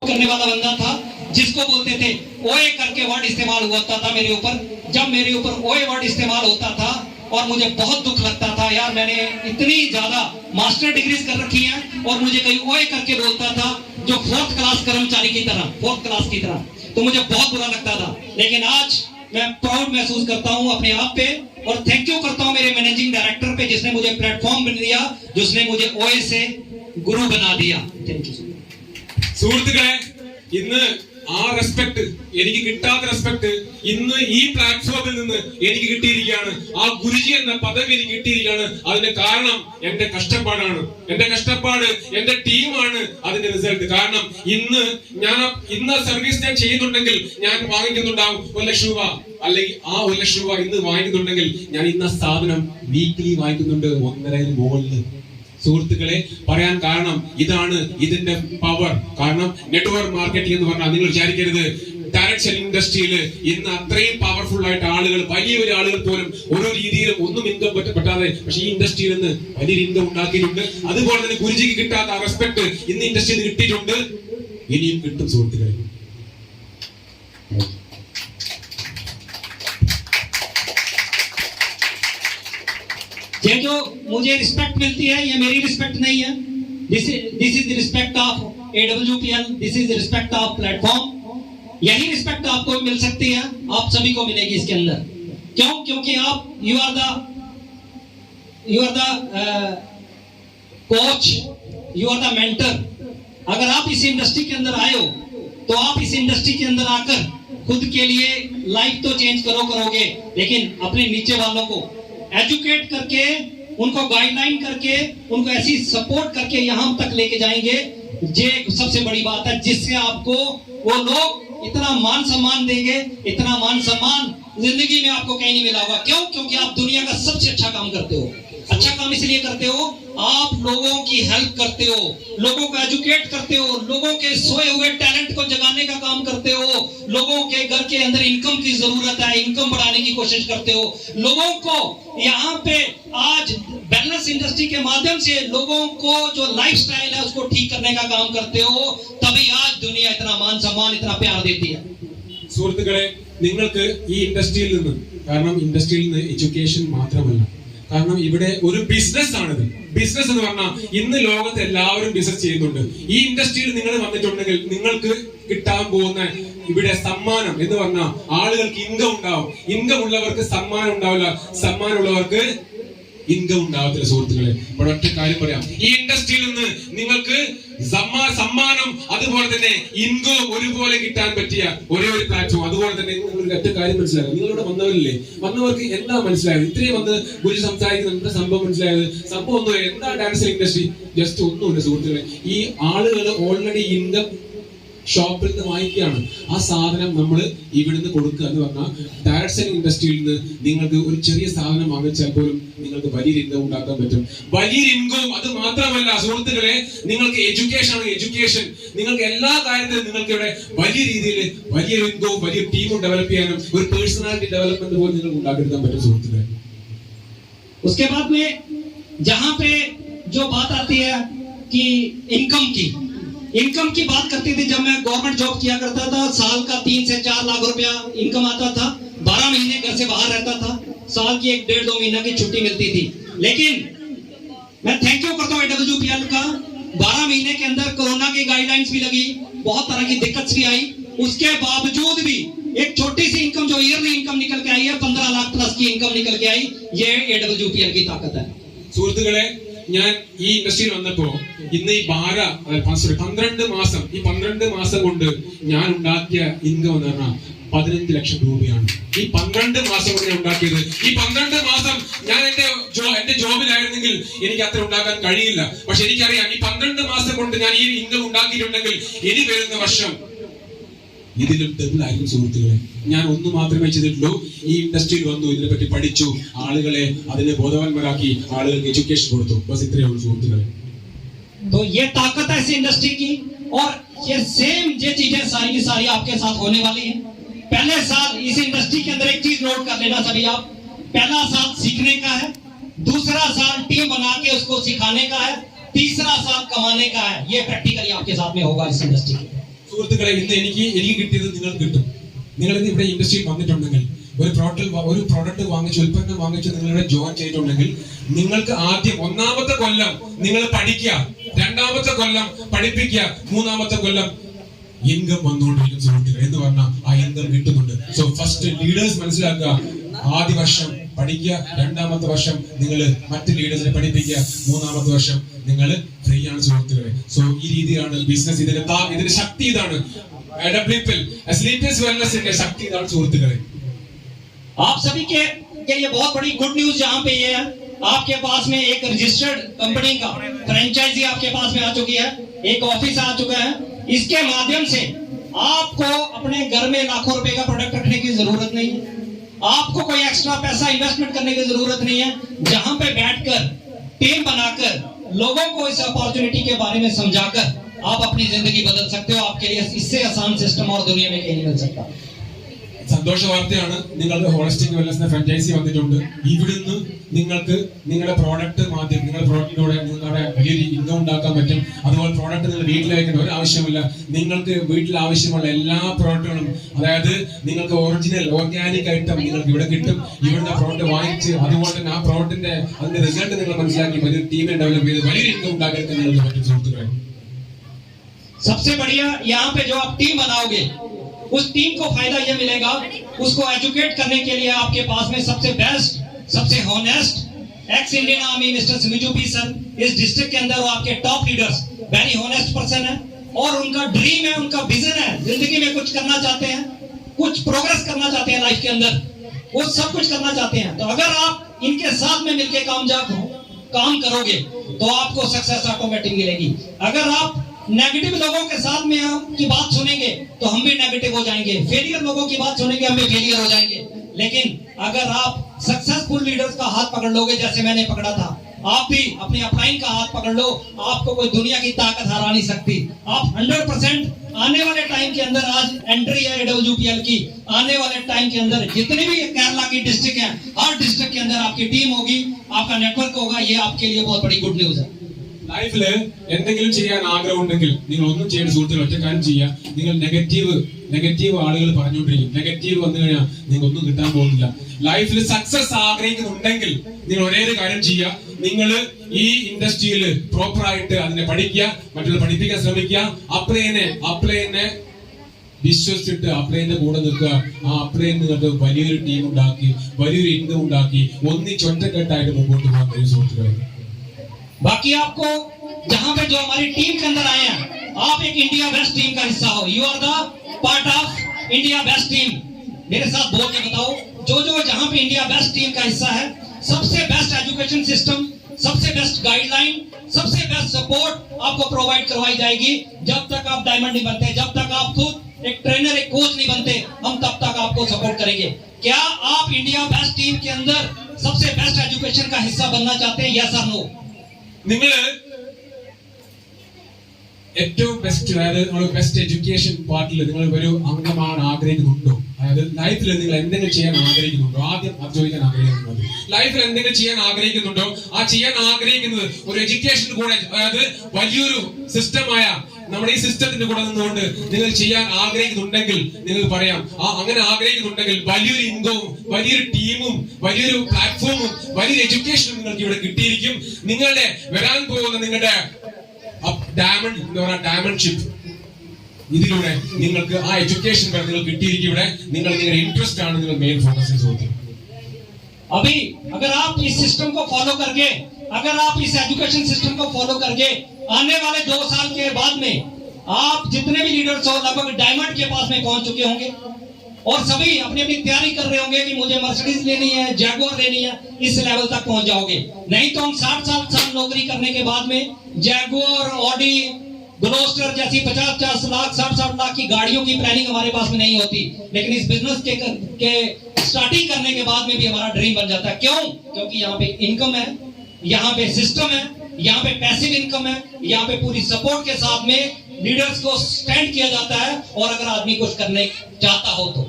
करने वाला बंदा था, जिसको बोलते थे ओए करके वर्ड इस्तेमाल होता था मेरे ऊपर। जब मेरे ऊपर ओए वर्ड इस्तेमाल होता था और मुझे बहुत दुख लगता था, यार मैंने इतनी ज्यादा मास्टर डिग्रीज कर रखी हैं और मुझे कहीं ओए करके बोलता था जो फोर्थ क्लास कर्मचारी की तरह, फोर्थ क्लास की तरह, तो मुझे बहुत बुरा लगता था। लेकिन आज मैं प्राउड महसूस करता हूं अपने आप पे और थैंक यू करता हूं मेरे मैनेजिंग डायरेक्टर पे, जिसने मुझे प्लेटफॉर्म बना दिया, जिसने मुझे ओए से गुरु बना दिया। Thank you. സുഹൃത്തുക്കളെ, ഇന്ന് ആ റെസ്പെക്ട് എനിക്ക് കിട്ടാത്ത റെസ്പെക്ട് ഇന്ന് ഈ പ്ലാറ്റ്ഫോമിൽ നിന്ന് എനിക്ക് കിട്ടിയിരിക്കുകയാണ്. ആ ഗുരുജി എന്ന പദവി എനിക്ക് കിട്ടിയിരിക്കുകയാണ്. അതിന്റെ കാരണം എന്റെ കഷ്ടപ്പാടാണ്. എന്റെ കഷ്ടപ്പാട്, എന്റെ ടീമാണ് അതിന്റെ റിസൾട്ട്. കാരണം ഇന്ന് സർവീസ് ഞാൻ ചെയ്യുന്നുണ്ടെങ്കിൽ ഞാൻ വാങ്ങിക്കുന്നുണ്ടാവും 1 ലക്ഷം രൂപ, അല്ലെങ്കിൽ ആ 1 ലക്ഷം രൂപ ഇന്ന് വാങ്ങിക്കുന്നുണ്ടെങ്കിൽ ഞാൻ ഇന്ന സ്ഥാപനം വീക്കിലി വാങ്ങിക്കുന്നുണ്ട് 1.5 മുകളിൽ. സുഹൃത്തുക്കളെ, പറയാൻ കാരണം ഇതാണ് ഇതിന്റെ പവർ. കാരണം നെറ്റ്വർക്ക് മാർക്കറ്റിംഗ് എന്ന് പറഞ്ഞാൽ നിങ്ങൾ വിചാരിക്കരുത് ഡയറക്ട് സെല്ലിംഗ് ഇൻഡസ്ട്രിയിൽ ഇന്ന് അത്രയും പവർഫുൾ ആയിട്ട് ആളുകൾ, വലിയ വലിയ ആളുകൾ പോലും ഓരോ രീതിയിലും ഒന്നും ഇൻകം പറ്റാതെ, പക്ഷേ ഈ ഇൻഡസ്ട്രിയിൽ നിന്ന് വലിയൊരു ഇൻകം ഉണ്ടാക്കിയിട്ടുണ്ട്. അതുപോലെ തന്നെ ഗുരുജിക്ക് കിട്ടാത്ത റെസ്പെക്ട് ഇന്ന് ഇൻഡസ്ട്രിയിൽ കിട്ടിയിട്ടുണ്ട്, ഇനിയും കിട്ടും സുഹൃത്തുക്കളെ. ये जो मुझे रिस्पेक्ट मिलती है, ये मेरी रिस्पेक्ट नहीं है। This is the respect of AWPL, this is the respect of platform. यही रिस्पेक्ट आपको मिल सकती है, आप सभी को मिलेगी इसके अंदर। क्यों? क्योंकि आप you are the coach, you are the mentor. अगर आप इस इंडस्ट्री के अंदर आए हो तो आप इस इंडस्ट्री के अंदर आकर खुद के लिए लाइफ तो चेंज करोगे, लेकिन अपने नीचे वालों को एजुकेट करके, उनको गाइडलाइन करके, उनको ऐसी सपोर्ट करके यहां तक लेके जाएंगे। ये सबसे बड़ी बात है, जिससे आपको वो लोग इतना मान सम्मान देंगे, इतना मान सम्मान जिंदगी में आपको कहीं नहीं मिला होगा। क्यों? क्योंकि आप दुनिया का सबसे अच्छा काम करते हो। अच्छा काम इसलिए करते हो, आप लोगों की हेल्प करते हो, लोगों को एजुकेट करते हो, लोगों के सोए हुए टैलेंट को जगाने का काम करते हो, लोगों के घर के अंदर इनकम की जरूरत है, इनकम बढ़ाने की कोशिश करते हो, लोगों को यहाँ पे आज वेलनेस इंडस्ट्री के माध्यम से लोगों को जो लाइफस्टाइल है उसको ठीक करने का काम करते हो। तभी आज दुनिया इतना मान सम्मान, इतना प्यार देती है। സുഹൃത്തുക്കളെ, നിങ്ങൾക്ക് ഈ ഇൻഡസ്ട്രിയിൽ നിന്ന്, കാരണം ഇൻഡസ്ട്രിയിൽ നിന്ന് എഡ്യൂക്കേഷൻ മാത്രമല്ല, കാരണം ഇവിടെ ഒരു ബിസിനസ് ആണിത്. ബിസിനസ് എന്ന് പറഞ്ഞാൽ ഇന്ന് ലോകത്ത് എല്ലാവരും ബിസിനസ് ചെയ്യുന്നുണ്ട്. ഈ ഇൻഡസ്ട്രിയിൽ നിങ്ങൾ വന്നിട്ടുണ്ടെങ്കിൽ നിങ്ങൾക്ക് കിട്ടാൻ പോകുന്ന ഇവിടെ സമ്മാനം എന്ന് പറഞ്ഞാൽ ആളുകൾക്ക് ഇൻകം ഉണ്ടാവും. ഇൻകം ഉള്ളവർക്ക് സമ്മാനം ഉണ്ടാവില്ല, സമ്മാനം ഉള്ളവർക്ക് ഇൻകം ഉണ്ടാവത്തില്ല. സുഹൃത്തുക്കളെ, ഇവിടെ ഒറ്റ കാര്യം പറയാം, ഈ ഇൻഡസ്ട്രിയിൽ നിന്ന് നിങ്ങൾക്ക് സമ്മാനം അതുപോലെ തന്നെ ഇൻകം ഒരുപോലെ കിട്ടാൻ പറ്റിയ ഒരേ ഒരു പ്ലാറ്റ്ഫോം. അതുപോലെ തന്നെ നിങ്ങൾക്ക് ഒറ്റ കാര്യം മനസ്സിലാകും, നിങ്ങളിവിടെ വന്നവരില്ലേ, വന്നവർക്ക് എന്താ മനസ്സിലായത്? ഇത്രയും വന്ന് ഗുരു സംസാരിക്കുന്ന എന്താ സംഭവം മനസ്സിലായത്? സംഭവം ഒന്നുമില്ല. എന്താ ഡയറക്ട് സെല്ലിംഗ് ഇൻഡസ്ട്രി? ജസ്റ്റ് ഒന്നുമില്ല സുഹൃത്തുക്കളെ, ഈ ആളുകൾ ഓൾറെഡി ഇൻകം ഷോപ്പിൽ നിന്ന് വാങ്ങിക്കുകയാണ്. ആ സാധനം നമ്മൾ ഇവിടുന്ന് കൊടുക്കുക എന്ന് പറഞ്ഞാൽ ഡയറക്ട് സെല്ലിംഗ് ഇൻഡസ്ട്രിയിൽ നിന്ന് നിങ്ങൾക്ക് ഒരു ചെറിയ സാധനം വാങ്ങിച്ചാൽ പോലും നിങ്ങൾക്ക് വലിയൊരു ഇൻകം ഉണ്ടാക്കാൻ പറ്റും. വലിയൊരു ഇൻകം അത് മാത്രമല്ല സുഹൃത്തുക്കളെ, നിങ്ങൾക്ക് എഡ്യൂക്കേഷൻ ആണ്. എഡ്യൂക്കേഷൻ നിങ്ങൾക്ക് എല്ലാ കാര്യത്തിലും നിങ്ങൾക്ക് ഇവിടെ വലിയ രീതിയിൽ വലിയൊരു ഇൻകവും വലിയ ടീമും ഡെവലപ്പ് ചെയ്യാനും ഒരു പേഴ്സണാലിറ്റി ഡെവലപ്മെന്റ് പോലും നിങ്ങൾക്ക് ഉണ്ടാക്കിയെടുക്കാൻ പറ്റും സുഹൃത്തുക്കളെ. उसके बाद में जहां पे जो बात आती है कि इनकम की बात करती थी, जब मैं गवर्नमेंट जॉब किया करता था, साल का 3 से 4 लाख रुपया इनकम आता था, 12 महीने घर से बाहर रहता था, साल की 1-1.5-2 महीना की छुट्टी मिलती थी। लेकिन मैं थैंक यू करता हूँ AWPL का, 12 महीने के अंदर कोरोना की गाइडलाइंस भी लगी, बहुत तरह की दिक्कत भी आई, उसके बावजूद भी एक छोटी सी इनकम जो ईयरली इनकम निकल के आई है, 15 लाख प्लस की इनकम निकल के आई, ये AWPL की ताकत है। സുഹൃത്തുക്കളെ, ഞാൻ ഈ ഇൻഡസ്ട്രിയിൽ വന്നപ്പോ ഇന്ന് ഈ 12 മാസം, ഈ 12 മാസം കൊണ്ട് ഞാൻ ഉണ്ടാക്കിയ ഇൻകം എന്ന് പറഞ്ഞാൽ 15 ലക്ഷം രൂപയാണ്. ഈ 12 മാസം കൊണ്ട് ഞാൻ ഉണ്ടാക്കിയത്. ഈ 12 മാസം ഞാൻ എന്റെ ജോബിലായിരുന്നെങ്കിൽ എനിക്ക് അത്ര ഉണ്ടാക്കാൻ കഴിയില്ല. പക്ഷെ എനിക്കറിയാം, ഈ 12 മാസം കൊണ്ട് ഞാൻ ഈ ഇൻകം ഉണ്ടാക്കിയിട്ടുണ്ടെങ്കിൽ ഇനി വരുന്ന വർഷം ഇതിലും ഡബിൾ ആയിരിക്കും സുഹൃത്തുക്കളെ. ഞാൻ ഒന്ന് മാത്രമേ ചെയ്തിട്ടുള്ളൂ, ഈ ഇൻഡസ്ട്രിയിൽ വന്നു, ഇതിനെപ്പറ്റി പഠിച്ചു, ആളുകളെ അതിനെ ബോധവാന്മാരാക്കി, ആളുകൾക്ക് എഡ്യൂക്കേഷൻ കൊടുത്തു. ബസ് ഇത്രയേ ഉള്ളൂ സുഹൃത്തുക്കളെ. तो ये ताकत है इस इंडस्ट्री की, और ये सेम ये चीजें सारी की सारी आपके साथ होने वाली हैं। पहले साल इस इंडस्ट्री के अंदर एक चीज नोट कर लेना सभी आप, पहला साल सीखने का है, दूसरा साल टीम बना के उसको सिखाने का है, तीसरा साल कमाने का है। ये प्रैक्टिकली आपके साथ में होगा इस इंडस्ट्री के। സുഹൃത്തുക്കളെ ഇന്ന് എനിക്ക് കിട്ടിയത് നിങ്ങൾക്ക് കിട്ടും. നിങ്ങൾ ഇന്ന് ഇവിടെ ഇൻഡസ്ട്രിയിൽ വന്നിട്ടുണ്ടെങ്കിൽ ഒരു പ്രോഡക്റ്റ് വാങ്ങിച്ച് ഉൽപ്പന്നം വാങ്ങിച്ച് നിങ്ങളിവിടെ ജോയിൻ ചെയ്തിട്ടുണ്ടെങ്കിൽ നിങ്ങൾക്ക് ആദ്യം 1-ാമത്തെ കൊല്ലം നിങ്ങൾ പഠിക്കുക, 2-ാമത്തെ കൊല്ലം പഠിപ്പിക്കുക, 3-ാമത്തെ കൊല്ലം ഇൻകം വന്നുകൊണ്ടിരിക്കും സുഹൃത്തുക്കൾ. എന്ന് പറഞ്ഞാൽ ആ ഇൻകം കിട്ടുന്നുണ്ട്. സോ ഫസ്റ്റ് ലീഡേഴ്സ് മനസ്സിലാക്കുക, ആദ്യ വർഷം പഠിക്കുക, 2-ാമത്തെ വർഷം നിങ്ങൾ മറ്റ് ലീഡേഴ്സിനെ പഠിപ്പിക്കുക, 3-ാമത്തെ വർഷം നിങ്ങൾ ഫ്രീ ആണ് സുഹൃത്തുക്കളെ. സോ ഈ രീതിയാണ് ബിസിനസ്. ഇതിന്റെ ശക്തി ഇതാണ്. സ്ലീപ്ലെസ് വെൽനെസിന്റെ ശക്തി ഇതാണ് സുഹൃത്തുക്കളെ. आप सभी के लिए बहुत बड़ी गुड न्यूज यहाँ पे ये है, आपके पास में एक रजिस्टर्ड कंपनी का फ्रेंचाइजी आपके पास में आ चुकी है, एक ऑफिस आ चुका है. इसके माध्यम से आपको अपने घर में लाखों रुपए का प्रोडक्ट रखने की जरूरत नहीं है, आपको कोई एक्स्ट्रा पैसा इन्वेस्टमेंट करने की जरूरत नहीं है. जहां पे बैठकर टीम बनाकर लोगों को इस अपॉर्चुनिटी के बारे में समझाकर आप अपनी जिंदगी बदल सकते हो. आपके लिए इससे आसान सिस्टम और दुनिया में कहीं नहीं मिल सकता. സന്തോഷ വാർത്തയാണ്, നിങ്ങളുടെ ഹോളിസ്റ്റിക് വെൽനസിന്റെ ഫ്രാഞ്ചൈസി വന്നിട്ടുണ്ട്. ഇവിടുന്ന് നിങ്ങൾക്ക് നിങ്ങളുടെ പ്രോഡക്റ്റ് മാധ്യമം, നിങ്ങളുടെ പ്രോഡക്റ്റിലൂടെ നിങ്ങളുടെ വലിയൊരു ഇൻകം ഉണ്ടാക്കാൻ പറ്റും. അതുപോലെ പ്രോഡക്റ്റ് നിങ്ങൾ വീട്ടിൽ വയ്ക്കേണ്ട ഒരു ആവശ്യമില്ല. നിങ്ങൾക്ക് വീട്ടിൽ ആവശ്യമുള്ള എല്ലാ പ്രോഡക്റ്റുകളും, അതായത് നിങ്ങൾക്ക് ഒറിജിനൽ ഓർഗാനിക് ഐറ്റം നിങ്ങൾക്ക് ഇവിടെ കിട്ടും. ഇവിടുത്തെ പ്രോഡക്റ്റ് വാങ്ങിച്ച് അതുപോലെ തന്നെ ആ പ്രോഡക്റ്റിന്റെ അതിന്റെ റിസൾട്ട് നിങ്ങൾ മനസ്സിലാക്കി വലിയൊരു ടീമിനെ ഡെവലപ്പ് ചെയ്ത് വലിയൊരു ഇൻകം ഉണ്ടാക്കാൻ നിങ്ങൾക്ക് പറ്റും സുഹൃത്തുക്കളെ. सबसे बढ़िया यहाँ पे जो आप टीम बनाओगे उस टीम को फायदा यह मिलेगा, उसको एजुकेट करने के लिए आपके पास में सबसे बेस्ट, सबसे honest ex Indian army mister सिमिजू पी सर इस डिस्ट्रिक्ट के अंदर वो आपके top leaders very honest person है और उनका ड्रीम है, उनका विजन है, जिंदगी में कुछ करना चाहते हैं, कुछ प्रोग्रेस करना चाहते हैं लाइफ के अंदर, वो सब कुछ करना चाहते हैं. तो अगर आप इनके साथ में मिलकर काम करोगे तो आपको सक्सेस ऑटोमेटिक मिलेगी. अगर आप नेगेटिव लोगों के साथ में की बात सुनेंगे तो हम भी नेगेटिव हो जाएंगे, फेलियर लोगों की बात सुनेंगे हम भी फेलियर हो जाएंगे. लेकिन अगर आप सक्सेसफुल लीडर्स का हाथ पकड़ लोगे जैसे मैंने पकड़ा था, आप भी अपने अपलाइन का हाथ पकड़ लो, आपको कोई दुनिया की ताकत हरा नहीं सकती. आप 100% आने वाले टाइम के अंदर, आज एंट्री है AWPL की, आने वाले टाइम के अंदर जितने भी केरला की डिस्ट्रिक्ट है, हर डिस्ट्रिक्ट के अंदर आपकी टीम होगी, आपका नेटवर्क होगा. ये आपके लिए बहुत बड़ी गुड न्यूज है. ലൈഫില് എന്തെങ്കിലും ചെയ്യാൻ ആഗ്രഹം ഉണ്ടെങ്കിൽ നിങ്ങൾ ഒന്നും ചെയ്യേണ്ട സുഹൃത്തുക്കൾ, ഒറ്റ കാര്യം ചെയ്യുക. നിങ്ങൾ നെഗറ്റീവ് ആളുകൾ പറഞ്ഞുകൊണ്ടിരിക്കും. നെഗറ്റീവ് വന്നു കഴിഞ്ഞാൽ നിങ്ങൾക്ക് ഒന്നും കിട്ടാൻ പോകുന്നില്ല. ലൈഫിൽ സക്സസ് ആഗ്രഹിക്കുന്നുണ്ടെങ്കിൽ നിങ്ങൾ ഒരേ ഒരു കാര്യം ചെയ്യുക. നിങ്ങൾ ഈ ഇൻഡസ്ട്രിയിൽ പ്രോപ്പർ ആയിട്ട് അതിനെ പഠിക്കുക, മറ്റുള്ള പഠിപ്പിക്കാൻ ശ്രമിക്കുക. അപ്ലൈനെ വിശ്വസിച്ചിട്ട് അപ്ലൈന്റെ കൂടെ നിൽക്കുക. ആ അപ്ലൈൻ നിങ്ങൾക്ക് വലിയൊരു ടീം ഉണ്ടാക്കി, വലിയൊരു ഇൻകം ഉണ്ടാക്കി, ഒന്നിച്ചൊറ്റക്കെട്ടായിട്ട് മുമ്പോട്ട് പോകാൻ കഴിയും സുഹൃത്തുക്കളെ. बाकी आपको जहां पे जो हमारी टीम के अंदर आए हैं, आप एक इंडिया बेस्ट टीम का हिस्सा हो. You are the part of India best team. मेरे साथ बोल के बताओ, जो जहां पे इंडिया बेस्ट टीम का हिस्सा है, सबसे बेस्ट एजुकेशन सिस्टम, सबसे बेस्ट गाइडलाइन, सबसे बेस्ट सपोर्ट आपको प्रोवाइड करवाई जाएगी. जब तक आप डायमंड नहीं बनते, जब तक आप खुद एक ट्रेनर, एक कोच नहीं बनते, हम तब तक आपको सपोर्ट करेंगे. क्या आप इंडिया बेस्ट टीम के अंदर सबसे बेस्ट एजुकेशन का हिस्सा बनना चाहते हैं? यस और नो? നിങ്ങൾ ഏറ്റവും ബെസ്റ്റ്, അതായത് നമ്മുടെ ബെസ്റ്റ് എഡ്യൂക്കേഷൻ പാർട്ടിൽ നിങ്ങൾ ഒരു അംഗമാണ് ആഗ്രഹിക്കുന്നുണ്ടോ? അതായത് ലൈഫിൽ നിങ്ങൾ എന്തെങ്കിലും ചെയ്യാൻ ആഗ്രഹിക്കുന്നുണ്ടോ? ആദ്യം അത് ചോദിക്കാൻ ആഗ്രഹിക്കുന്നത്. ലൈഫിൽ എന്തെങ്കിലും ചെയ്യാൻ ആഗ്രഹിക്കുന്നുണ്ടോ? ആ ചെയ്യാൻ ആഗ്രഹിക്കുന്നത് ഒരു എഡ്യൂക്കേഷൻ കൂടെ, അതായത് വലിയൊരു സിസ്റ്റമായ നമ്മുടെ ഈ സിസ്റ്റത്തിന്റെ കൂടെ നിന്നുകൊണ്ട് നിങ്ങൾ ചെയ്യാൻ ആഗ്രഹിക്കുന്നുണ്ടെങ്കിൽ നിങ്ങൾക്ക് പറയാം, അങ്ങനെ ആഗ്രഹിക്കുന്നുണ്ടെങ്കിൽ വലിയൊരു ഇൻകവും, വലിയൊരു ടീമും, വലിയൊരു പ്ലാറ്റ്ഫോമും, വലിയൊരു എഡ്യൂക്കേഷനും നിങ്ങൾക്ക് ഇവിടെ കിട്ടിയിരിക്കും. നിങ്ങളുടെ വരാൻ പോകുന്ന നിങ്ങളുടെ ഡയമണ്ട് എന്ന് പറഞ്ഞ ഡയമണ്ട്ഷിപ്പ്, ഇതിലൂടെ നിങ്ങൾക്ക് ആ എഡ്യൂക്കേഷൻ വരെ നിങ്ങൾ കിട്ടിയിരിക്കും. ഇവിടെ നിങ്ങളുടെ ഇൻട്രസ്റ്റ് ആണ് നിങ്ങൾ മെയിൻ ഫോക്കസ് ചെയ്ത്. अभी अगर आप इस सिस्टम को फॉलो करके, अगर आप इस एजुकेशन सिस्टम को फॉलो करके आने वाले 2 साल के बाद में आप जितने भी लीडर्स हो लगभग डायमंड के पास में पहुंच चुके होंगे और सभी अपनी अपनी तैयारी कर रहे होंगे कि मुझे मर्सिडीज लेनी है, जैगुआर लेनी है. इस लेवल तक पहुंच जाओगे. नहीं तो हम 60 साल नौकरी करने के बाद में जैगुआर, ऑडी, ग्लोस्टर जैसी 50 लाख 60 लाख की गाड़ियों की प्लानिंग हमारे पास में नहीं होती. लेकिन इस बिजनेस के स्टार्टिंग करने के बाद में भी हमारा ड्रीम बन जाता है. क्यों? क्योंकि यहाँ पे इनकम है, यहाँ पे सिस्टम है, यहाँ पे पैसिव इनकम है, यहाँ पे पूरी सपोर्ट के साथ में लीडर्स को स्टैंड किया जाता है. और अगर आदमी कुछ करने चाहता हो तो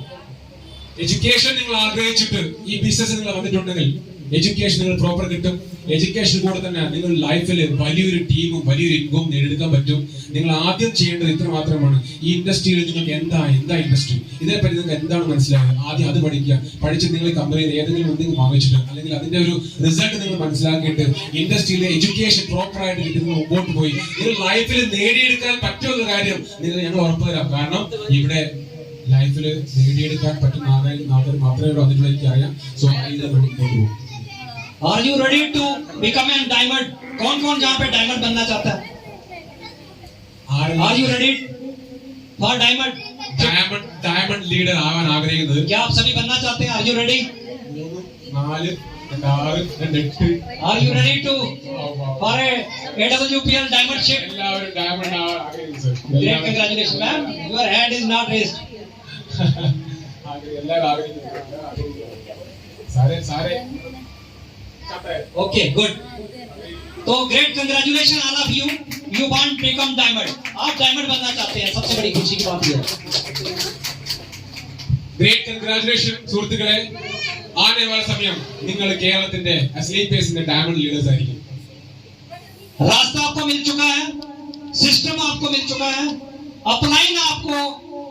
എഡ്യൂക്കേഷൻ നിങ്ങൾ ആഗ്രഹിച്ചിട്ട് ഈ ബിസിനസ് നിങ്ങൾ വന്നിട്ടുണ്ടെങ്കിൽ എഡ്യൂക്കേഷൻ നിങ്ങൾ പ്രോപ്പർ കിട്ടും. എഡ്യൂക്കേഷൻ കൂടെ തന്നെ നിങ്ങൾ ലൈഫിൽ വലിയൊരു ടീമും വലിയൊരു ഇൻകവും നേടിയെടുക്കാൻ പറ്റും. നിങ്ങൾ ആദ്യം ചെയ്യേണ്ടത് ഇത്ര മാത്രമാണ്. ഈ ഇൻഡസ്ട്രിയിൽ നിങ്ങൾക്ക് എന്താ ഇൻഡസ്ട്രി, ഇതിനെപ്പറ്റി നിങ്ങൾക്ക് എന്താണ് മനസ്സിലാവുക, ആദ്യം അത് പഠിക്കുക. പഠിച്ച് നിങ്ങൾ കമ്പനിയിൽ ഏതെങ്കിലും എന്തെങ്കിലും വാങ്ങിച്ചിട്ട് അല്ലെങ്കിൽ അതിന്റെ ഒരു റിസൾട്ട് നിങ്ങൾ മനസ്സിലാക്കിയിട്ട് ഇൻഡസ്ട്രിയിലെ എഡ്യൂക്കേഷൻ പ്രോപ്പർ ആയിട്ട് കിട്ടി നിങ്ങൾ മുമ്പോട്ട് പോയി നിങ്ങൾ ലൈഫിൽ നേടിയെടുക്കാൻ പറ്റുന്ന കാര്യം നിങ്ങൾ ഞങ്ങൾ ഉറപ്പു തരാം. കാരണം ഇവിടെ ലൈഫിൽ നേടിയെടുക്കാൻ പറ്റുന്ന ആൾക്കാർ മാത്രമേ ഇവിടെ വന്നിട്ടുള്ള എനിക്ക് അറിയാം. സോ ഇത് മുമ്പോട്ട് പോകും. Are you ready to become a diamond? कौन-कौन जहाँ पे diamond बनना चाहता है? Are you ready for diamond? Diamond leader ആവാൻ ആഗ്രഹിക്കുന്നത് क्या आप सभी बनना चाहते हैं? Are you ready? 4, 2, 6, 8. Are you ready to for a AWPL diamond ship? എല്ലാവരും ഡയമണ്ട് ആവാൻ ആഗ്രഹിക്കുന്നത് Great, congratulations, ma'am. Your hand is not raised. എല്ലാവരും ആഗ്രഹിക്കുന്നത് സാറേ Okay, good. तो great congratulation all of you. You want become diamond. आप diamond बनना चाहते हैं. सबसे बड़ी खुशी की बात यह है. ഗ്രേറ്റ് കൺഗ്രാറ്റുലേഷൻ സുഹൃത്തുക്കളെ. ആനേ വാല സമയം നിങ്ങൾ കേരളത്തിന്റെ അസ്ലീപ് പേസിന്റെ ഡയമണ്ട് ലീഡേഴ്സ് ആയിരിക്കും. रास्ता आपको मिल चुका है, सिस्टम आपको मिल चुका है, अपलाइन आपको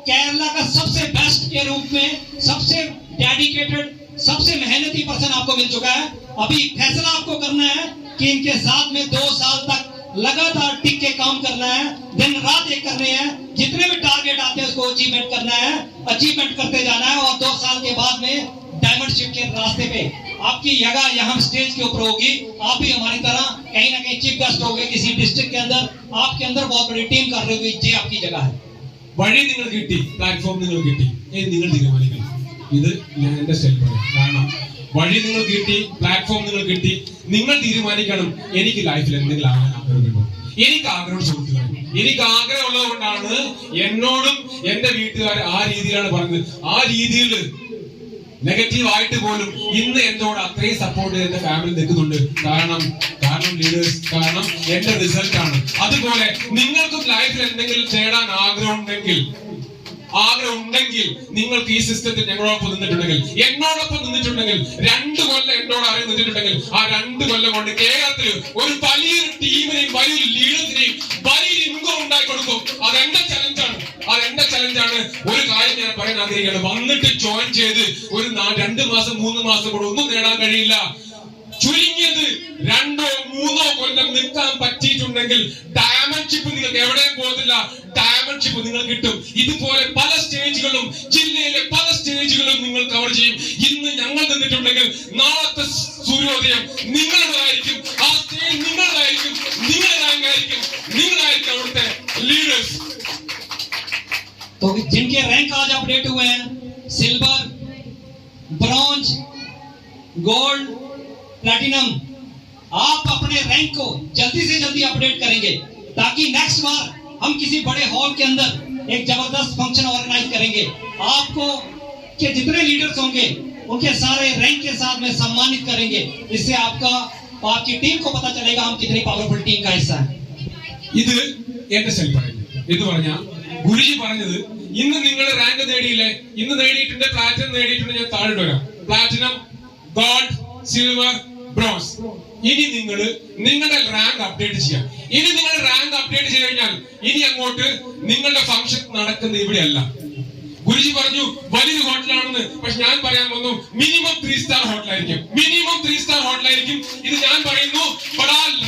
केरला का सबसे बेस्ट के रूप में सबसे डेडिकेटेड सबसे मेहनती पर्सन आपको मिल चुका है. अभी फैसला आपको करना है कि इनके साथ में 2 साल तक लगातार टिक के काम करना है, दिन रात एक करने हैं. जितने भी टारगेट आते हैं उसको अचीवमेंट करना है, अचीवमेंट करते जाना है. और 2 साल के बाद में डायमंड शिप के रास्ते पे आपकी जगह यहाँ स्टेज के ऊपर होगी. आप भी हमारी तरह कहीं ना कहीं चीफ गेस्ट होंगे किसी डिस्ट्रिक्ट के अंदर. आपके अंदर बहुत बड़ी टीम कर रही होगी. ये आपकी जगह है. വഴി നിങ്ങൾ കിട്ടി, പ്ലാറ്റ്ഫോം നിങ്ങൾ കിട്ടി, ഇത് നിങ്ങൾ തീരുമാനിക്കണം. ഇത് ഞാൻ എന്റെ സ്റ്റൈൽ പറയാം. കാരണം വഴി നിങ്ങൾ കിട്ടി, പ്ലാറ്റ്ഫോം നിങ്ങൾ കിട്ടി, നിങ്ങൾ തീരുമാനിക്കണം എനിക്ക് ലൈഫിൽ എന്തെങ്കിലും ആകാൻ ആഗ്രഹമുണ്ടോ. എനിക്ക് ആഗ്രഹം സുഹൃത്തുക്കളെ, എനിക്ക് ആഗ്രഹമുള്ളത് കൊണ്ടാണ് എന്നോടും എന്റെ വീട്ടുകാർ ആ രീതിയിലാണ് പറഞ്ഞത്. ആ രീതിയിൽ നെഗറ്റീവ് ആയിട്ട് പോലും ഇന്ന് എന്നോട് അത്രയും സപ്പോർട്ട് ചെയ്ത് എന്റെ ഫാമിലി നിൽക്കുന്നുണ്ട്. കാരണം ലീഡേഴ്സ്, കാരണം എന്റെ റിസൾട്ട് ആണ്. അതുപോലെ നിങ്ങൾക്കും ലൈഫിൽ എന്തെങ്കിലും ചേടാൻ ആഗ്രഹമുണ്ടെങ്കിൽ നിങ്ങൾക്ക് ഈ സിസ്റ്റത്തിൽ ഞങ്ങളോടൊപ്പം നിന്നിട്ടുണ്ടെങ്കിൽ, എന്നോടൊപ്പം നിന്നിട്ടുണ്ടെങ്കിൽ, 2 കൊല്ലം എന്നോട് അറിയാൻ നിന്നിട്ടുണ്ടെങ്കിൽ ആ 2 കൊല്ലം കൊണ്ട് കേരളത്തിൽ ഒരു വലിയൊരു ടീമിനെയും വലിയൊരു ലീഡേഴ്സിനെയും വലിയൊരു ഇൻകം ഉണ്ടാക്കി കൊടുക്കും. അതെന്റെ ചലഞ്ചാണ്. ഒരു കാര്യം ഞാൻ പറയാൻ ആഗ്രഹിക്കുകയാണ്. വന്നിട്ട് ജോയിൻ ചെയ്ത് ഒരു 2 മാസം 3 മാസം കൂടെ ഒന്നും നേടാൻ കഴിയില്ല. ചുരുങ്ങിയത് 2 or 3 കൊല്ലം നിൽക്കാൻ പറ്റിയിട്ടുണ്ടെങ്കിൽ ഡയമണ്ട് ഷിപ്പ് നിങ്ങൾക്ക് എവിടെയും പോകുന്നില്ല. ഡയമണ്ട് ഷിപ്പ് നിങ്ങൾ കിട്ടും. ഇതുപോലെ പല സ്റ്റേജുകളും ജില്ലയിലെ പല സ്റ്റേജുകളും നിങ്ങൾ കവർ ചെയ്യും. ഇന്ന് ഞങ്ങൾ നിന്നിട്ടുണ്ടെങ്കിൽ നാളത്തെ സൂര്യോദയം നിങ്ങളുടേതായിരിക്കും. ആ സ്റ്റേജ് നിങ്ങളുടേതായിരിക്കും. നിങ്ങളായിരിക്കും അവിടുത്തെ ലീഡേഴ്സ്. तो जिनके रैंक आज अपडेट हुए हैं, सिल्वर, ब्रॉन्ज, गोल्ड, प्लैटिनम, आप अपने रैंक को जल्दी से जल्दी अपडेट करेंगे ताकि नेक्स्ट बार हम किसी बड़े हॉल के अंदर एक जबरदस्त फंक्शन ऑर्गेनाइज करेंगे. आपको के जितने लीडर्स होंगे उनके सारे रैंक के साथ में सम्मानित करेंगे. इससे आपकी टीम को पता चलेगा हम कितनी पावरफुल टीम का हिस्सा है. ഇത് എന്റെ സ്റ്റൈൽ പറയുന്നത് എന്ന് പറഞ്ഞാൽ ഗുരുജി പറഞ്ഞത് ഇന്ന് നിങ്ങൾ റാങ്ക് നേടിയില്ലേ, ഇന്ന് നേടിയിട്ടുണ്ട്, പ്ലാറ്റിനം നേടിയിട്ടുണ്ട്, ഞാൻ താഴെ വരാം. Platinum, gold, silver, bronze. ഇനി നിങ്ങളുടെ റാങ്ക് അപ്ഡേറ്റ് ചെയ്യാം. ഇനി നിങ്ങൾ റാങ്ക് അപ്ഡേറ്റ് ചെയ്ത് കഴിഞ്ഞാൽ ഇനി അങ്ങോട്ട് നിങ്ങളുടെ ഫംഗ്ഷൻ നടക്കുന്നത് ഇവിടെയല്ല. ഗുരുജി പറഞ്ഞു വലിയൊരു ഹോട്ടലാണെന്ന്. പക്ഷെ ഞാൻ പറയാൻ വന്നു മിനിമം 3 സ്റ്റാർ ഹോട്ടലായിരിക്കും. ഇത് ഞാൻ പറയുന്നു.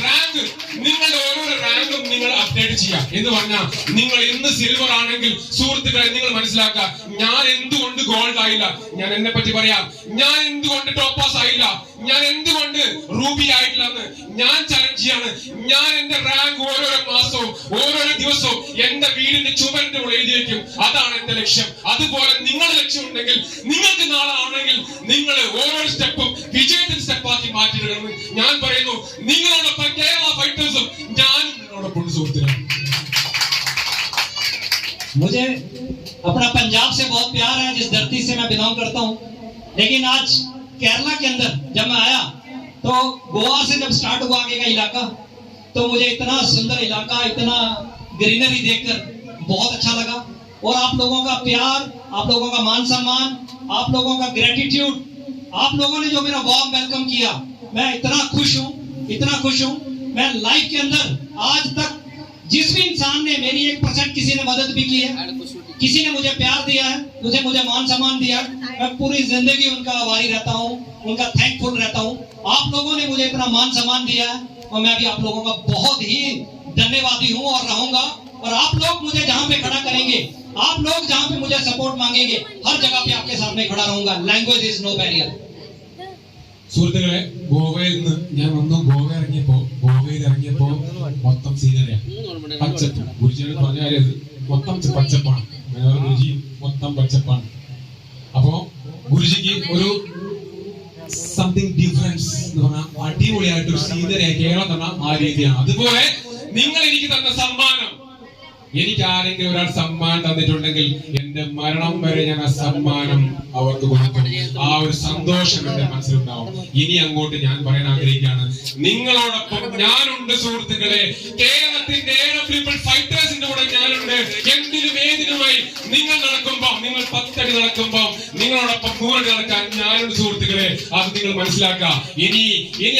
റാങ്ക് നിങ്ങളുടെ ഓരോരോ റാങ്കും നിങ്ങൾ അപ്ഡേറ്റ് ചെയ്യാം എന്ന് പറഞ്ഞാൽ നിങ്ങൾ ഇന്ന് സിൽവർ ആണെങ്കിൽ സുഹൃത്തുക്കളെ നിങ്ങൾ മനസ്സിലാക്കുക, ഞാൻ എന്തുകൊണ്ട് ഗോൾഡ് ആയില്ല, ഞാൻ എന്നെ പറ്റി പറയാം. ഞാൻ എന്തുകൊണ്ട് ടോപ്പാസ് ആയില്ല, ഞാൻ എന്തുകൊണ്ട് റൂബി ആയിട്ടില്ല എന്ന് ഞാൻ ചലഞ്ച് ചെയ്യാണ്. ഞാൻ എന്റെ റാങ്ക് ഓരോരോ മാസവും ഓരോരോ ദിവസവും എന്റെ വീടിന്റെ ചുമരിന്റെ മുകളിൽ എഴുതി വെക്കും. അതാണ് എന്റെ ലക്ഷ്യം. അതുപോലെ നിങ്ങളുടെ ലക്ഷ്യം ഉണ്ടെങ്കിൽ, നിങ്ങൾക്ക് നാളെ ആണെങ്കിൽ നിങ്ങൾ ഓരോ സ്റ്റെപ്പും വിജയത്തിന്റെ സ്റ്റെപ്പാക്കി മാറ്റിയിടണമെന്ന് ഞാൻ പറയുന്നു. നിങ്ങളോടൊപ്പം കേരള ഫൈറ്റേഴ്സും ഞാനും നിങ്ങളോടൊപ്പം സുഹൃത്തുക്കളെ. मुझे अपना पंजाब से बहुत प्यार है, जिस धरती से मैं बिलोंग करता हूँ. लेकिन आज केरला के अंदर जब मैं आया तो गोवा से जब स्टार्ट हुआ आगे का इलाका, तो मुझे इतना सुंदर इलाका, इतना ग्रीनरी देखकर बहुत अच्छा लगा. और आप लोगों का प्यार, आप लोगों का मान सम्मान, आप लोगों का ग्रेटिट्यूड आप लोगों ने जो मेरा वार्म वेलकम किया, मैं इतना खुश हूं, इतना खुश हूं। मैं लाइफ के अंदर आज तक जिस भी इंसान ने मेरी 1% किसी ने मदद भी की है, किसी ने मुझे प्यार दिया है, मुझे मान सम्मान दिया, मैं पूरी जिंदगी उनका आभारी रहता हूँ, उनका थैंकफुल रहता हूँ। आप लोगों ने मुझे इतना मान सम्मान दिया है और मैं भी आप लोगों का बहुत ही धन्यवादी हूँ और रहूंगा। और आप लोग मुझे जहाँ पे खड़ा करेंगे, आप लोग जहाँ पे मुझे सपोर्ट मांगेंगे, हर जगह पे आपके सामने खड़ा रहूंगा। Language is no barrier. സുഹൃത്തുക്കളെ, ഗോവയിൽ നിന്ന് ഞാൻ വന്നു. ഗോവയിൽ ഇറങ്ങിയപ്പോ മൊത്തം സീനറിയാ, പച്ചപ്പ്. ഗുരുജിയോട് പറഞ്ഞ കാര്യം മൊത്തം പച്ചപ്പാണ്. ഗുരുജി മൊത്തം പച്ചപ്പാണ്. അപ്പോ ഗുരുജിക്ക് ഒരു സംതിങ് ഡിഫറൻസ് എന്ന് പറഞ്ഞാൽ അടിപൊളിയായിട്ട് ഒരു സീനറിയാ കേരളം തന്ന ആ രീതിയാണ്. അതുപോലെ നിങ്ങൾ എനിക്ക് തന്ന സമ്മാനം, എനിക്ക് ആരെങ്കിലും ഒരാൾ സമ്മാനം തന്നിട്ടുണ്ടെങ്കിൽ എന്റെ മരണം വരെ ഞാൻ ആ സമ്മാനം അവർക്ക് കൊടുക്കും. ആ ഒരു സന്തോഷം എന്റെ മനസ്സിലുണ്ടാവും. ഇനി അങ്ങോട്ട് ഞാൻ പറയാൻ ആഗ്രഹിക്കുകയാണ്, നിങ്ങളോടൊപ്പം ഞാനുണ്ട് സുഹൃത്തുക്കളെ. കേരളത്തിന്റെ പീപ്പിൾ ഫൈറ്റേഴ്സിന്റെ കൂടെ ഞാനുണ്ട്. എന്തിനും ഏതിനുമായി നിങ്ങൾ നടക്കുമ്പോ, നിങ്ങൾ 10 അടി നടക്കുമ്പോ നിങ്ങളോടൊപ്പം 100 അടി നടക്കാൻ ഞാനുണ്ട് സുഹൃത്തുക്കളെ. അത് നിങ്ങൾ മനസ്സിലാക്കുക. ഇനി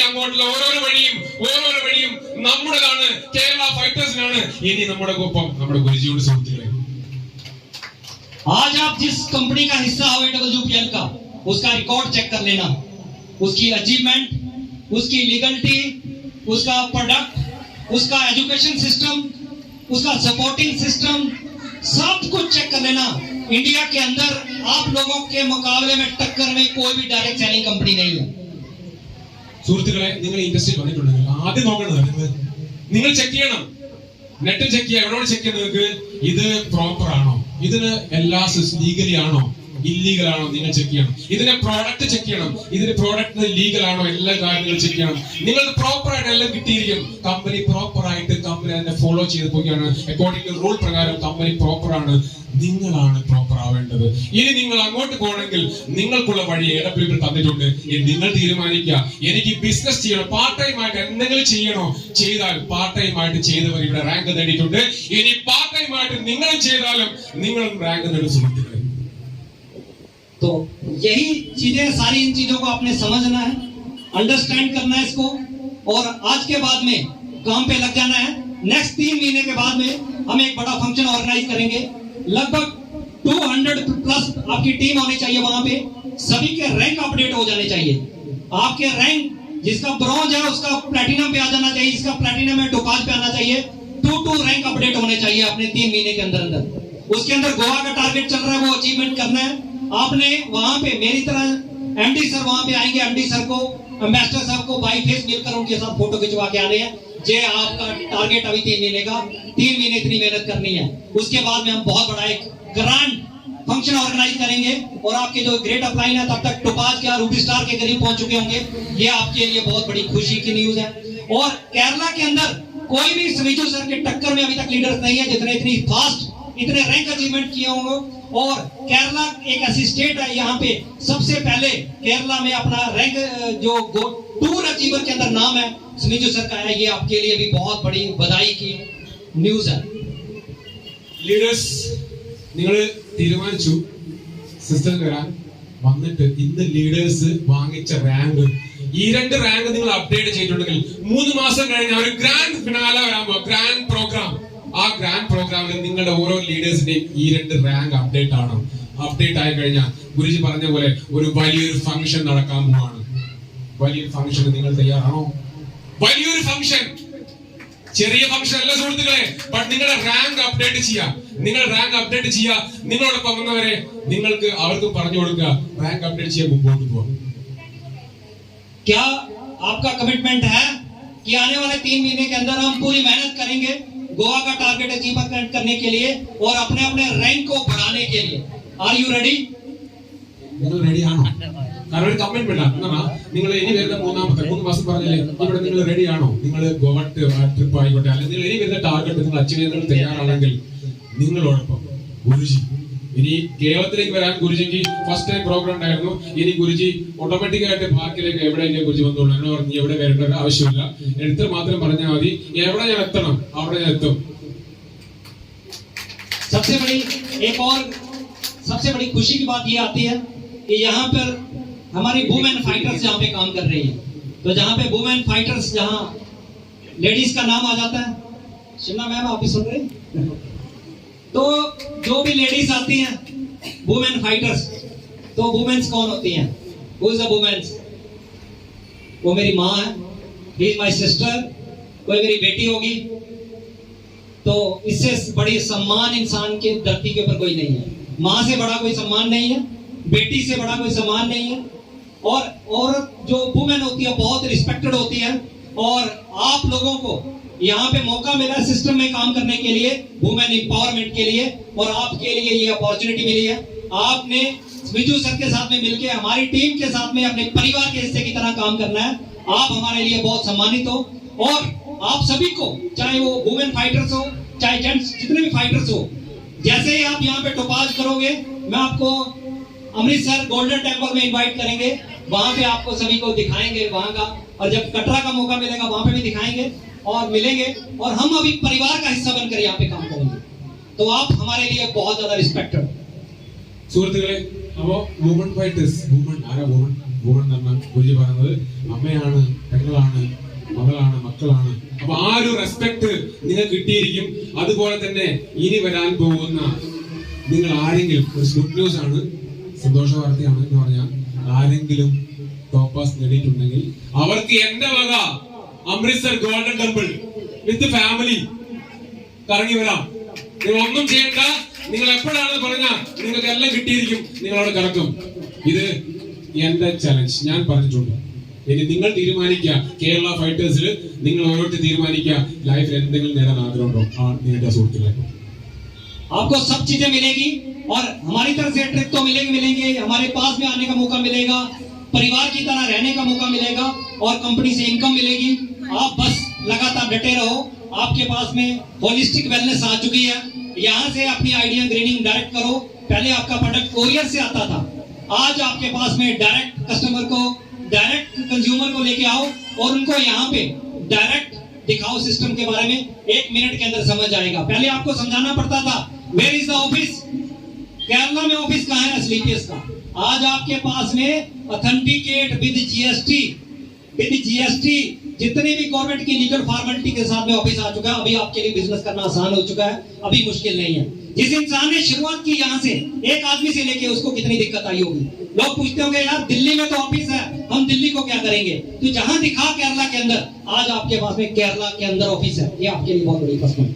അങ്ങോട്ടുള്ള ഓരോരോ വഴിയും നമ്മുടേതാണ്, കേരള ഫൈറ്റേഴ്സിനാണ് ഇനി നമ്മുടെ ഒപ്പം നമ്മുടെ ഗുരുജിയുടെ സുഹൃത്തുക്കളെ. आज आप जिस कंपनी का हिस्सा हो AWPL का, उसका रिकॉर्ड चेक कर लेना, उसकी अचीवमेंट, उसकी लीगलिटी, उसका प्रोडक्ट, उसका एजुकेशन सिस्टम, उसका सपोर्टिंग सिस्टम, सब कुछ चेक कर लेना। इंडिया के अंदर आप लोगों के मुकाबले में टक्कर में कोई भी डायरेक्ट सेलिंग कंपनी नहीं है। സുഹൃത്തുക്കളെ, നിങ്ങൾ ഇൻഡസ്ട്രിയിൽ വന്നിട്ടുണ്ടെങ്കിൽ ആദ്യം നോക്കേണ്ടത് നിങ്ങൾ ചെക്ക് ചെയ്യണം. നെറ്റ് ചെക്ക് ചെയ്യാം. എവിടെയാണ് ചെക്ക് ചെയ്യുന്നത്? നിങ്ങൾക്ക് ഇത് പ്രോപ്പർ ആണോ, ഇതിന് എല്ലാ ലീഗലി ആണോ, ഇല്ലീഗൽ ആണോ, നിങ്ങൾ ചെക്ക് ചെയ്യണം. ഇതിന്റെ പ്രോഡക്റ്റ് ചെക്ക് ചെയ്യണം. ഇതിന്റെ പ്രോഡക്റ്റ് ലീഗൽ ആണോ, എല്ലാ കാര്യങ്ങളും ചെക്ക് ചെയ്യണം. നിങ്ങൾ പ്രോപ്പർ ആയിട്ട് എല്ലാം കിട്ടിയിരിക്കും. കമ്പനി പ്രോപ്പർ ആയിട്ട് കമ്പനി അതിനെ ഫോളോ ചെയ്ത് പോവുകയാണ്. അക്കോർഡിംഗ് ടു റൂൾ പ്രകാരം കമ്പനി പ്രോപ്പർ ആണ്. നിങ്ങളാണ് പ്രോപ്പർ ആവേണ്ടത്. ഇനി നിങ്ങൾ അങ്ങോട്ട് പോകണമെങ്കിൽ നിങ്ങൾക്കുള്ള വഴി AWPL തന്നിട്ടുണ്ട്. നിങ്ങൾ തീരുമാനിക്കുക. എനിക്ക് ബിസിനസ് ചെയ്യണം, പാർട്ട് ടൈം ആയിട്ട് എന്തെങ്കിലും ചെയ്യണോ, ചെയ്താൽ പാർട്ട് ടൈം ആയിട്ട് ചെയ്തവർ ഇവിടെ റാങ്ക് നേടിയിട്ടുണ്ട്. ഇനി പാർട്ട് ടൈം ആയിട്ട് നിങ്ങളും ചെയ്താലും നിങ്ങൾ റാങ്ക് നേടും സുഹൃത്തുക്കളെ. तो यही चीजें, सारी इन चीजों को आपने समझना है, अंडरस्टैंड करना है इसको, और आज के बाद में काम पे लग जाना है। नेक्स्ट 3 महीने के बाद में हम एक बड़ा फंक्शन ऑर्गेनाइज करेंगे। लगभग 200+ आपकी टीम होनी चाहिए वहां पे। सभी के रैंक अपडेट हो जाने चाहिए। आपके रैंक, जिसका ब्रॉन्ज है उसका प्लैटिनम पे आ जाना चाहिए, जिसका प्लैटिनम है टोपाज पे आना चाहिए। 2 रैंक अपडेट होने चाहिए अपने 3 महीने के अंदर। उसके अंदर गोवा का टारगेट चल रहा है, वो अचीवमेंट करना है आपने। वहां पे मेरी तरह MD सर वहां पे आएंगे, MD सर को, एम्बेसडर साहब को बाई फेस मिलकर उनके साथ फोटो खिंचवा के आने हैं। ये आपका टारगेट अभी 3 महीने का, 3 महीने इतनी मेहनत करनी है। उसके बाद में हम बहुत बड़ा एक ग्रांड फंक्शन ऑर्गेनाइज करेंगे और आपके जो ग्रेट अपलाइन है तब तक टोपाज के, रूबी स्टार के करीब पहुंच चुके होंगे। ये आपके लिए बहुत बड़ी खुशी की न्यूज है। और केरला के अंदर कोई भी स्मिजू सर के टक्कर में अभी तक लीडर्स नहीं है जितने इतनी फास्ट, इतने रैंक अचीवमेंट किए होंगे। और केरला एक ऐसी स्टेट है, यहाँ पे सबसे पहले केरला में अपना रैंक जो टूर अचीवर के अंदर नाम है स्मिजू सर का है। ये आपके लिए भी बहुत बड़ी बधाई की न्यूज है। ലീഡേഴ്സ്, നിങ്ങൾ തീരുമാനിച്ചു സിസ്റ്റർ വരാൻ വന്നിട്ട് ഇന്ന് ലീഡേഴ്സ് വാങ്ങിച്ച റാങ്ക്, ഈ 2 റാങ്ക് നിങ്ങൾ അപ്ഡേറ്റ് ചെയ്തിട്ടുണ്ടെങ്കിൽ 3 മാസം കഴിഞ്ഞ ഒരു ഗ്രാൻഡ് ഫിനാല വരാൻ പോകും, ഗ്രാൻഡ് പ്രോഗ്രാം. ആ ഗ്രാൻഡ് പ്രോഗ്രാമിൽ നിങ്ങളുടെ ഓരോ ലീഡേഴ്സിന്റെയും ഈ 2 റാങ്ക് അപ്ഡേറ്റ് ആണ്. അപ്ഡേറ്റ് ആയി കഴിഞ്ഞാൽ ഗുരുജി പറഞ്ഞ പോലെ ഒരു വലിയൊരു ഫംഗ്ഷൻ നടക്കാൻ പോവാണ്. വലിയൊരു ഫംഗ്ഷൻ നിങ്ങൾ തയ്യാറാണോ? വലിയൊരു ഫംഗ്ഷൻ, ചെറിയ ഫംഗ്ഷൻ അല്ല സുഹൃത്തുക്കളെ. ബട്ട് നിങ്ങളുടെ റാങ്ക് അപ്ഡേറ്റ് ചെയ്യുക. നിങ്ങൾ റാങ്ക് അപ്ഡേറ്റ് ചെയ്യുക. നിങ്ങളോടൊപ്പം വന്നവരെ നിങ്ങൾക്ക് അവർക്ക് പറഞ്ഞു കൊടുക്കുക, റാങ്ക് അപ്ഡേറ്റ് ചെയ്യാൻ മുമ്പോട്ട് പോവാം. क्या आपका कमिटमेंट है कि आने वाले 3 महीने के अंदर हम पूरी मेहनत करेंगे गोवा का टारगेट अचीव करने के लिए और अपने अपने रैंक को बढ़ाने के लिए? Are you ready? നിങ്ങൾ റെഡി ആണോ? കാരണം ഒരു കമ്മിറ്റ്മെന്റ് ആണ്. നിങ്ങൾ ഇനി വരുന്ന 3 മാസം പറഞ്ഞില്ലേ, ഇവിടെ നിങ്ങൾ റെഡി ആണോ? നിങ്ങൾ ഗോവ ട്രിപ്പ് ആയിക്കോട്ടെ, അല്ലെങ്കിൽ നിങ്ങൾ ഇനി വരുന്ന ടാർഗറ്റ് നിങ്ങൾ അച്ചീവ് ചെയ്യാൻ തയ്യാറാണെങ്കിൽ നിങ്ങളോടൊപ്പം ഗുരുജി. ഇനി കേരളത്തിലേക്ക് വരാൻ ഗുരുജിക്ക് ഫസ്റ്റ് ടൈം പ്രോഗ്രാം ഉണ്ടായിരുന്നു. ഇനി ഗുരുജി ഓട്ടോമാറ്റിക് ആയിട്ട് ബാക്കിലേക്ക് എവിടെയെങ്കിലും ഗുരുജി വന്നോളൂ. അങ്ങനെ പറഞ്ഞു എവിടെ വരേണ്ട ആവശ്യമില്ല, എടുത്ത് മാത്രം പറഞ്ഞാൽ മതി. എവിടെ ഞാൻ എത്തണം അവിടെ ഞാൻ എത്തും. सबसे बड़ी खुशी की बात ये आती है कि यहाँ पर हमारी वुमेन फाइटर्स यहाँ पे काम कर रही है, तो जहाँ पे वुमेन फाइटर्स, जहाँ लेडीज का नाम आ जाता है, शिमला मैम आप भी सुन रहे हैं, तो जो भी लेडीज आती हैं वुमेन फाइटर्स, तो वुमेन्स कौन होती हैं? Who is the women's? वो मेरी माँ है, ही इज माई सिस्टर, कोई मेरी बेटी होगी, तो इससे बड़ी सम्मान इंसान के धरती के ऊपर कोई नहीं है। माँ से बड़ा कोई सम्मान नहीं है, बेटी से बड़ा कोई सम्मान नहीं है, और औरत जो वुमेन होती है बहुत रिस्पेक्टेड होती है। और आप लोगों को यहाँ पे मौका मिला है सिस्टम में काम करने के लिए, वुमेन एम्पावरमेंट के लिए, और आपके लिए ये अपॉर्चुनिटी मिली है। आपने विजू सर के साथ में मिलकर, हमारी टीम के साथ में अपने परिवार के हिस्से की तरह काम करना है। आप हमारे लिए बहुत सम्मानित हो, और आप सभी को, चाहे वो वुमेन फाइटर्स हो चाहे जेंट्स, जितने भी फाइटर्स हो, जैसे ही आप यहाँ पे टोपाज करोगे, मैं आपको अमृतसर गोल्डन टेम्पल में इनवाइट करेंगे, वहां पे आपको सभी को दिखाएंगे वहां का, और जब कटरा का मौका मिलेगा वहां पे भी दिखाएंगे और मिलेंगे, और हम अभी परिवार का हिस्सा बनकर यहाँ पे काम करेंगे। तो आप हमारे लिए बहुत ज्यादा रिस्पेक्टेड। സുഹൃത്തുക്കളെ, അപ്പോ വുമൺ ഫൈറ്റേഴ്സ്, വുമൺ ആരാ? വുമൺ എന്ന് പറഞ്ഞാൽ ഗുരുജി പറയുന്നത് അമ്മയാണ്, പെങ്ങളാണ്, മകളാണ്, മക്കളാണ്. അപ്പൊ ആ ഒരു റെസ്പെക്ട് നിങ്ങൾക്ക് കിട്ടിയിരിക്കും. അതുപോലെ തന്നെ ഇനി വരാൻ പോകുന്ന നിങ്ങൾ ആരെങ്കിലും, ഒരു ഗുഡ് ന്യൂസ് ആണ്, സന്തോഷ വാർത്തയാണ് എന്ന് പറഞ്ഞാൽ, ആരെങ്കിലും ടോപ്പാസ് നേടിയിട്ടുണ്ടെങ്കിൽ അവർക്ക് എന്റെ വക Amritsar golden temple with family കറങ്ങി വരാം. നിങ്ങൾ ഒന്നും ചെയ്യണ്ട, നിങ്ങൾ എപ്പോഴാണെന്ന് പറഞ്ഞാൽ നിങ്ങൾക്ക് എല്ലാം കിട്ടിയിരിക്കും, നിങ്ങൾ അവിടെ കിടക്കും. ഇത് എന്റെ ചലഞ്ച്, ഞാൻ പറഞ്ഞിട്ടുണ്ട്. ഇനി നിങ്ങൾ തീരുമാനിക്കുക, കേരള ഫൈറ്റേഴ്സിൽ നിങ്ങൾ ഓരോരുത്തർ തീരുമാനിക്കുക, ലൈഫിൽ എന്തെങ്കിലും നേടാൻ ആഗ്രഹമുണ്ടോ? ആ നിങ്ങളുടെ സുഹൃത്തുക്കളെ, आपको सब चीजें मिलेगी, और हमारी तरफ से ट्रिप तो मिलेंगे, हमारे पास में आने का मौका मिलेगा, परिवार की तरह रहने का मौका मिलेगा, और कंपनी से इनकम मिलेगी। आप बस लगातार डटे रहो। आपके पास में होलिस्टिक वेलनेस आ चुकी है, यहाँ से अपनी आइडिया ग्रेडिंग डायरेक्ट करो। पहले आपका प्रोडक्ट कोरियर से आता था, आज आपके पास में डायरेक्ट कस्टमर को, डायरेक्ट कंज्यूमर को लेके आओ, और उनको यहाँ पे डायरेक्ट दिखाओ सिस्टम के बारे में। 1 मिनट के अंदर समझ आएगा। पहले आपको समझाना पड़ता था, where is the office, Kerala में ऑफिस कहाँ है स्लीपियस का। आज आपके पास में ऑथेंटिकेट विद जीएसटी जितने भी गवर्नमेंट की लीगल फॉर्मेलिटी के साथ में ऑफिस आ चुका है। अभी आपके लिए बिजनेस करना आसान हो चुका है, अभी मुश्किल नहीं है। जिस इंसान ने शुरुआत की यहाँ से, एक आदमी से लेके, उसको कितनी दिक्कत आई होगी। लोग पूछते होंगे, यार दिल्ली में तो ऑफिस है, हम दिल्ली को क्या करेंगे? तो जहां दिखा केरला के अंदर, आज आपके पास में केरला के अंदर ऑफिस है। ये आपके लिए बहुत बड़ी प्रश्न है।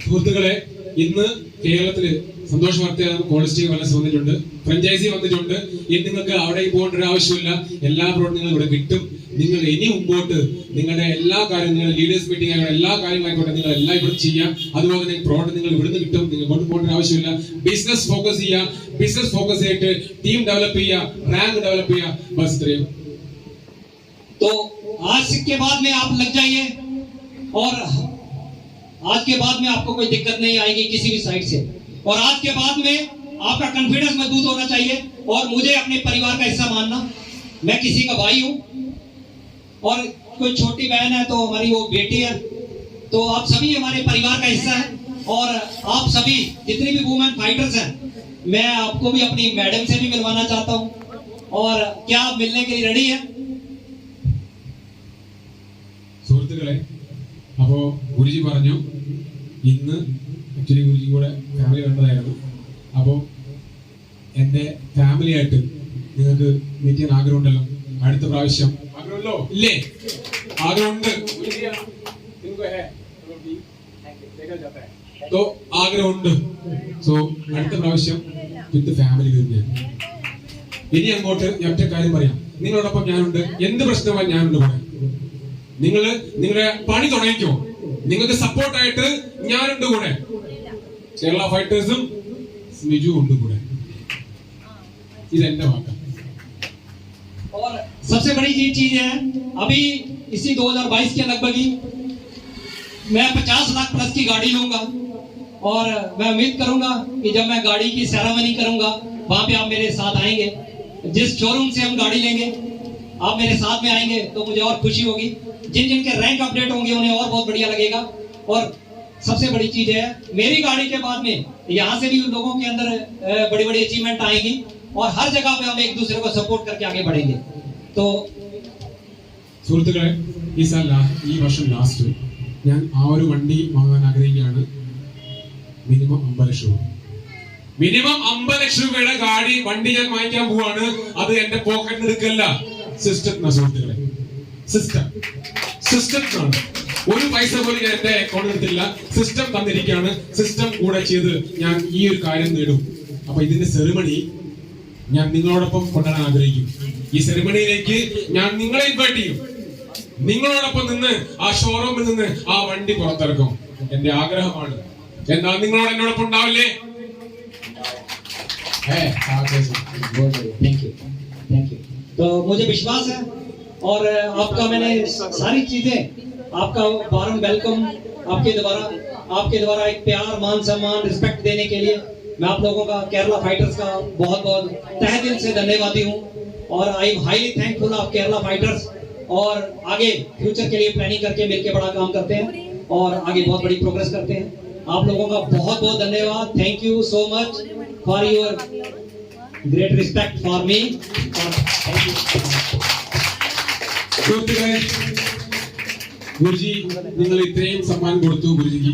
സുഹൃത്തുക്കളെ, ഇന്ന് കേരളത്തില് സന്തോഷ വാർത്തയാണ്, ക്വാളിറ്റി വെൽനസ് വന്നിട്ടുണ്ട്, ഫ്രാഞ്ചൈസി വന്നിട്ടുണ്ട്. ഇനി നിങ്ങൾക്ക് അവിടെ പോകേണ്ട ഒരു ആവശ്യമില്ല, എല്ലാ പ്രവർത്തനങ്ങളും ഇവിടെ കിട്ടും. നിങ്ങൾ ഇനി മുമ്പോട്ട് നിങ്ങളുടെ എല്ലാ കാര്യങ്ങളും, ലീഡേഴ്സ് മീറ്റിംഗ് ആയിക്കോട്ടെ, എല്ലാ കാര്യങ്ങളായിക്കോട്ടെ, നിങ്ങൾ എല്ലാം ഇവിടെ ചെയ്യാം. അതുപോലെ തന്നെ പ്രോഡക്റ്റ് നിങ്ങൾ ഇവിടുന്ന് കിട്ടും, നിങ്ങൾ കൊണ്ട് പോകേണ്ട ആവശ്യമില്ല. ബിസിനസ് ഫോക്കസ് ചെയ്യുക, ബിസിനസ് ഫോക്കസ് ചെയ്തിട്ട് ടീം ഡെവലപ്പ് ചെയ്യുക, റാങ്ക് ഡെവലപ്പ് ചെയ്യുക. ബസ് ഇത്രയും. तो आज के बाद में आप लग जाइए, और आज के बाद में आपको कोई दिक्कत नहीं आएगी किसी भी साइड से। और आज के बाद में आपका कॉन्फिडेंस मजबूत होना चाहिए, और मुझे अपने परिवार का हिस्सा मानना। मैं किसी का भाई हूँ, और कोई छोटी बहन है तो हमारी वो बेटी है, तो आप सभी हमारे परिवार का हिस्सा है। और आप सभी जितने भी वुमेन फाइटर्स हैं, मैं आपको भी अपनी मैडम से भी मिलवाना चाहता हूँ। और क्या आप मिलने के लिए रेडी है? സുഹൃത്തുക്കളെ, അപ്പോ ഗുരുജി പറഞ്ഞു, ഇന്ന് ആക്ച്വലി ഗുരുജി കൂടെ ഫാമിലി കണ്ടതായിരുന്നു. അപ്പോ എന്റെ ഫാമിലി ആയിട്ട് നിങ്ങൾക്ക് മീറ്റ് ചെയ്യാൻ ആഗ്രഹമുണ്ടല്ലോ. അടുത്ത പ്രാവശ്യം ആഗ്രഹമല്ലോ ഇല്ലേ? ആഗ്രഹമുണ്ട്, ആഗ്രഹമുണ്ട്. സോ അടുത്ത പ്രാവശ്യം വിത്ത് ഫാമിലി വരുന്ന. ഇനി അങ്ങോട്ട് ഒറ്റ കാര്യം പറയാം, നിങ്ങളോടൊപ്പം ഞാനുണ്ട്. എന്ത് പ്രശ്നമായി ഞാനുണ്ട് കൂടെ. നിങ്ങളുടെ പണി തുടങ്ങിക്കോ, നിങ്ങൾക്ക് സപ്പോർട്ടായിട്ട് ഞാനുണ്ട് കൂടെ. കേരള ഫൈറ്റേഴ്സും സ്മിജു ഉണ്ട് കൂടെ. ഇതെന്റെ വാക്കാണ്. और सबसे बड़ी चीज है, अभी इसी 2022 के लगभग ही मैं 50 लाख प्लस की गाड़ी लूंगा, और मैं उम्मीद करूंगा कि जब मैं गाड़ी की सेरेमनी करूंगा, वहां पे आप मेरे साथ आएंगे। जिस शोरूम से हम गाड़ी लेंगे, आप मेरे साथ में आएंगे तो मुझे और खुशी होगी। जिन जिनके रैंक अपडेट होंगे उन्हें और बहुत बढ़िया लगेगा। और सबसे बड़ी चीज है, मेरी गाड़ी के बाद में यहाँ से भी लोगों के अंदर बड़ी बड़ी अचीवमेंट आएगी, और हर जगह पे हम एक दूसरे को सपोर्ट करके आगे बढ़ेंगे. तो സുഹൃത്തുക്കളെ, ഈ വർഷം ലാസ്റ്റ് ഞാൻ ആ ഒരു വണ്ടി വാങ്ങാൻ ആഗ്രഹിക്കുകയാണ്. മിനിമം 50 ലക്ഷം രൂപ. മിനിമം 50 ലക്ഷം രൂപയുടെ വണ്ടി ഞാൻ വാങ്ങിക്കാൻ പോവാണ്. അത് എന്റെ പോക്കറ്റിൽ എടുക്കല്ല, സിസ്റ്റം. സുഹൃത്തുക്കളെ, സിസ്റ്റം ഒരു പൈസ പോലും ഞാൻ എന്റെ അക്കൗണ്ടിൽ എടുത്തില്ല. സിസ്റ്റം തന്നിരിക്കുകയാണ്. സിസ്റ്റം കൂടെ ചെയ്ത് ഞാൻ ഈ ഒരു കാര്യം നേടും. അപ്പൊ ഇതിന്റെ സെറിമണി ഞാൻ നിങ്ങളോടൊപ്പം കൊണ്ടുവരാൻ ആഗ്രഹിക്കും. ഈ സെറിമണിയിലേക്ക് ഞാൻ നിങ്ങളെ ഇൻവൈറ്റ് ചെയ്യും. നിങ്ങളോടൊപ്പം നിന്ന് ആ ഷോറൂമിൽ നിന്ന് ആ വണ്ടി പുറത്തിറക്കും. എന്റെ ആഗ്രഹമാണ്. എന്നാൽ നിങ്ങളോട് എന്നോടൊപ്പം ഉണ്ടാവില്ലേ? Thank you. तो मुझे विश्वास है और आपका मैंने सारी चीजें, आपका वारम वेलकम, आपके द्वारा एक प्यार, मान सम्मान, रिस्पेक्ट देने के लिए मैं आप लोगों का, केरला फाइटर्स का बहुत बहुत तहे दिल से धन्यवादी हूँ. और I am highly thankful of Kerala fighters. और आगे फ्यूचर के लिए प्लानिंग करके मिलके बड़ा काम करते हैं और आगे बहुत बड़ी प्रोग्रेस करते हैं. आप लोगों का बहुत बहुत धन्यवाद. Thank you so much for your great respect for me. സുഹൃത്തുക്കളെ, ഗുരുജി നിങ്ങൾ ഇത്രയും സമ്മാനം കൊടുത്തു. ഗുരുജിക്ക്